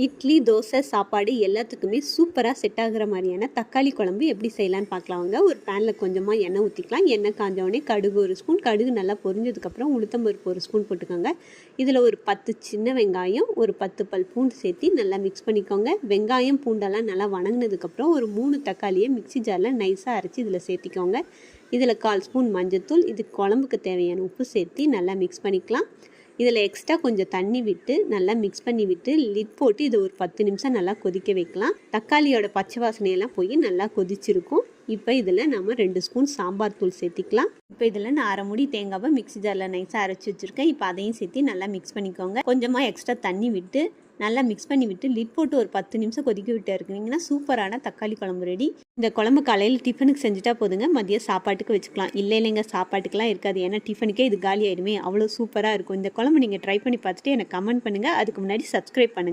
இட்லி, தோசை, சாப்பாடு எல்லாத்துக்குமே சூப்பராக செட் ஆகுற மாதிரியான தக்காளி குழம்பு எப்படி செய்யலான்னு பார்க்கலாங்க. ஒரு பேனில் கொஞ்சமாக எண்ணெய் ஊற்றிக்கலாம். எண்ணெய் காஞ்சோடனே கடுகு 1 ஸ்பூன், கடுகு நல்லா பொரிஞ்சதுக்கப்புறம் உளுத்தம்பருப்பு 1 ஸ்பூன் போட்டுக்கோங்க. இதில் ஒரு 10 சின்ன வெங்காயம், ஒரு 10 பல் பூண்டு சேர்த்து நல்லா மிக்ஸ் பண்ணிக்கோங்க. வெங்காயம் பூண்டெல்லாம் நல்லா வணங்கினதுக்கப்புறம் ஒரு 3 தக்காளியை மிக்சி ஜாரில் நைஸாக அரைச்சி இதில் சேர்த்திக்கோங்க. இதில் 1/4 ஸ்பூன் மஞ்சத்தூள், இது குழம்புக்கு தேவையான உப்பு சேர்த்து நல்லா மிக்ஸ் பண்ணிக்கலாம். இதில் எக்ஸ்ட்ரா கொஞ்சம் தண்ணி விட்டு நல்லா மிக்ஸ் பண்ணி விட்டு லிட் போட்டு இது ஒரு 10 நிமிஷம் நல்லா கொதிக்க வைக்கலாம். தக்காளியோட பச்சை வாசனையெல்லாம் போய் நல்லா கொதிச்சிருக்கும். இப்போ இதில் நம்ம 2 ஸ்பூன் சாம்பார் தூள் சேர்த்திக்கலாம். இப்போ இதில் நான் 1/2 மூடி தேங்காவை மிக்ஸி ஜாரில் நைஸாக அரைச்சி வச்சுருக்கேன். இப்போ அதையும் சேர்த்து நல்லா மிக்ஸ் பண்ணிக்கோங்க. கொஞ்சமாக எக்ஸ்ட்ரா தண்ணி விட்டு நல்லா மிக்ஸ் பண்ணி விட்டு லிட் போட்டு ஒரு 10 நிமிஷம் கொதிக்க விட்டு இருக்குனீங்கன்னா சூப்பரான தக்காளி குழம்பு ரெடி. இந்த குழம்பு காலையில் டிஃபனுக்கு செஞ்சுட்டா போதுங்க, மதியம் சாப்பாட்டுக்கு வச்சுக்கலாம். இல்லைங்க சாப்பாட்டுக்கெலாம் இருக்காது, ஏன்னா டிஃபனுக்கே இது காலி ஆகிடுமே, அவ்வளோ சூப்பராக இருக்கும். இந்த குழம்பு நீங்கள் ட்ரை பண்ணி பார்த்துட்டு எனக்கு கமெண்ட் பண்ணுங்கள். அதுக்கு முன்னாடி சப்ஸ்கிரைப் பண்ணுங்கள்.